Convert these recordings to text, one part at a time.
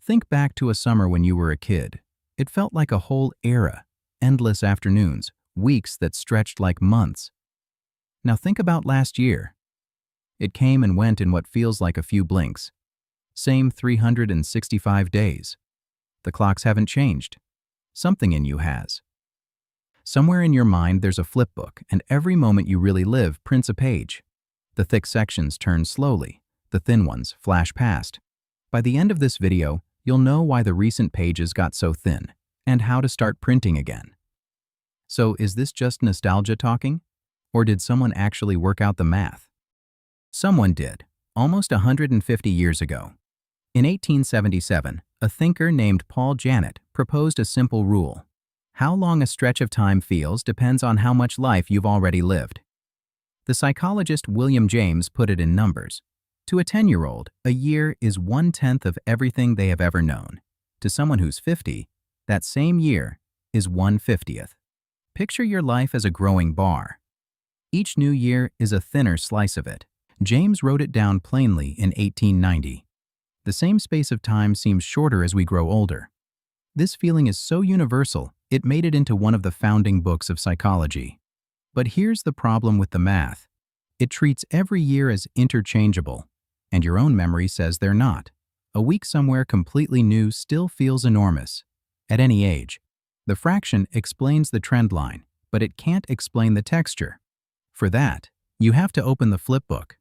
Think back to a summer when you were a kid. It felt like a whole era, endless afternoons, weeks that stretched like months. Now think about last year. It came and went in what feels like a few blinks. Same 365 days. The clocks haven't changed. Something in you has. Somewhere in your mind there's a flipbook, and every moment you really live prints a page. The thick sections turn slowly, the thin ones flash past. By the end of this video, you'll know why the recent pages got so thin, and how to start printing again. So is this just nostalgia talking? Or did someone actually work out the math? Someone did, almost 150 years ago. In 1877, a thinker named Paul Janet proposed a simple rule. How long a stretch of time feels depends on how much life you've already lived. The psychologist William James put it in numbers. To a 10-year-old, a year is 1/10 of everything they have ever known. To someone who's 50, that same year is 1/50th. Picture your life as a growing bar. Each new year is a thinner slice of it. James wrote it down plainly in 1890. The same space of time seems shorter as we grow older. This feeling is so universal, it made it into one of the founding books of psychology. But here's the problem with the math. It treats every year as interchangeable, and your own memory says they're not. A week somewhere completely new still feels enormous, at any age. The fraction explains the trend line, but it can't explain the texture. For that, you have to open the flipbook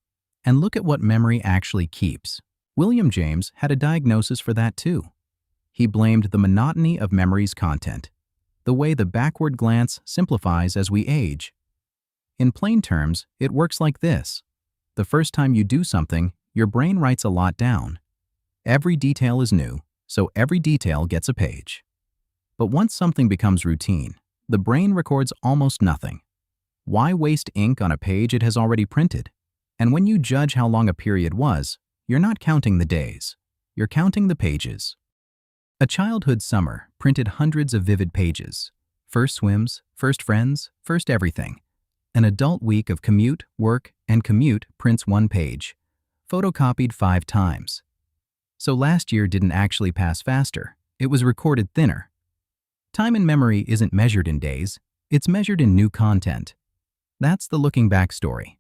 and look at what memory actually keeps. William James had a diagnosis for that too. He blamed the monotony of memory's content, the way the backward glance simplifies as we age. In plain terms, it works like this. The first time you do something, your brain writes a lot down. Every detail is new, so every detail gets a page. But once something becomes routine, the brain records almost nothing. Why waste ink on a page it has already printed? And when you judge how long a period was, you're not counting the days. You're counting the pages. A childhood summer printed hundreds of vivid pages. First swims, first friends, first everything. An adult week of commute, work, and commute prints one page, photocopied 5 times. So last year didn't actually pass faster. It was recorded thinner. Time in memory isn't measured in days. It's measured in new content. That's the looking back story.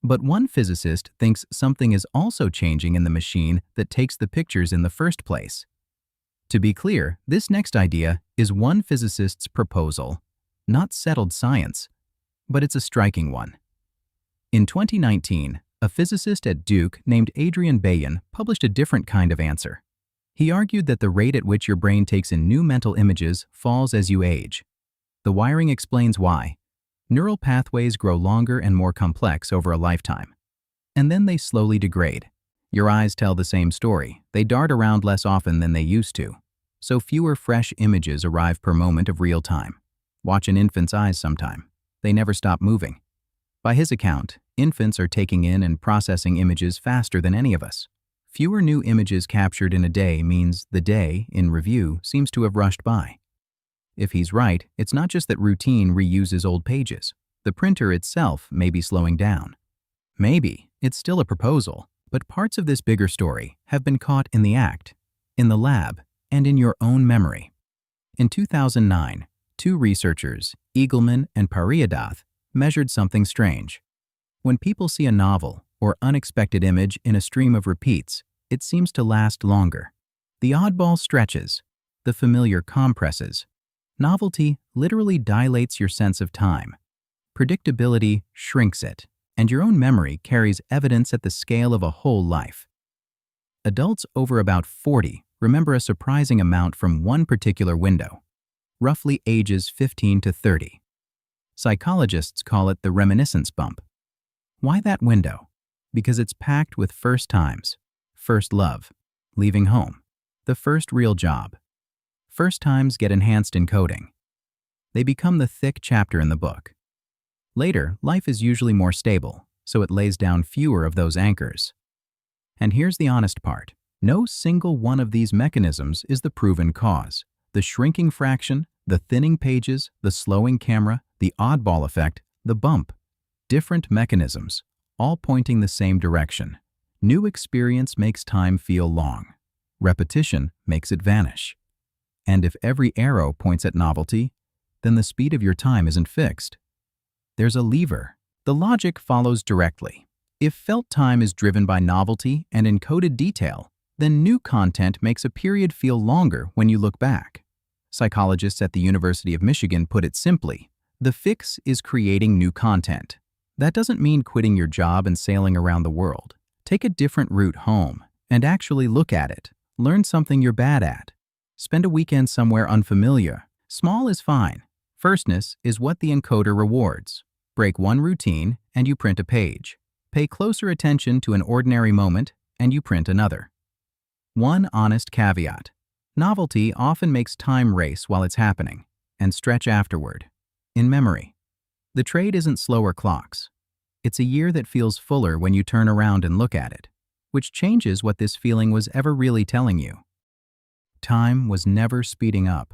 But one physicist thinks something is also changing in the machine that takes the pictures in the first place. To be clear, this next idea is one physicist's proposal, not settled science, but it's a striking one. In 2019, a physicist at Duke named Adrian Bayan published a different kind of answer. He argued that the rate at which your brain takes in new mental images falls as you age. The wiring explains why. Neural pathways grow longer and more complex over a lifetime. And then they slowly degrade. Your eyes tell the same story. They dart around less often than they used to. So fewer fresh images arrive per moment of real time. Watch an infant's eyes sometime. They never stop moving. By his account, infants are taking in and processing images faster than any of us. Fewer new images captured in a day means the day, in review, seems to have rushed by. If he's right, it's not just that routine reuses old pages. The printer itself may be slowing down. Maybe it's still a proposal, but parts of this bigger story have been caught in the act, in the lab, and in your own memory. In 2009, 2 researchers, Eagleman and Pariadath, measured something strange. When people see a novel or unexpected image in a stream of repeats, it seems to last longer. The oddball stretches, the familiar compresses. Novelty literally dilates your sense of time. Predictability shrinks it, and your own memory carries evidence at the scale of a whole life. Adults over about 40 remember a surprising amount from one particular window, roughly ages 15 to 30. Psychologists call it the reminiscence bump. Why that window? Because it's packed with first times, first love, leaving home, the first real job. First times get enhanced encoding. They become the thick chapter in the book. Later, life is usually more stable, so it lays down fewer of those anchors. And here's the honest part. No single one of these mechanisms is the proven cause. The shrinking fraction, the thinning pages, the slowing camera, the oddball effect, the bump. Different mechanisms, all pointing the same direction. New experience makes time feel long. Repetition makes it vanish. And if every arrow points at novelty, then the speed of your time isn't fixed. There's a lever. The logic follows directly. If felt time is driven by novelty and encoded detail, then new content makes a period feel longer when you look back. Psychologists at the University of Michigan put it simply: the fix is creating new content. That doesn't mean quitting your job and sailing around the world. Take a different route home and actually look at it. Learn something you're bad at. Spend a weekend somewhere unfamiliar. Small is fine. Firstness is what the encoder rewards. Break one routine and you print a page. Pay closer attention to an ordinary moment and you print another. One honest caveat: novelty often makes time race while it's happening and stretch afterward. In memory, the trade isn't slower clocks. It's a year that feels fuller when you turn around and look at it, which changes what this feeling was ever really telling you. Time was never speeding up.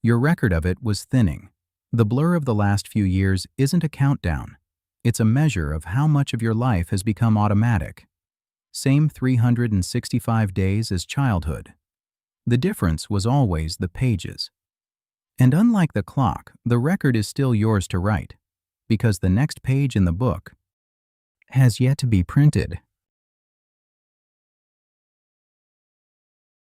Your record of it was thinning. The blur of the last few years isn't a countdown. It's a measure of how much of your life has become automatic. Same 365 days as childhood. The difference was always the pages. And unlike the clock, the record is still yours to write, because the next page in the book has yet to be printed.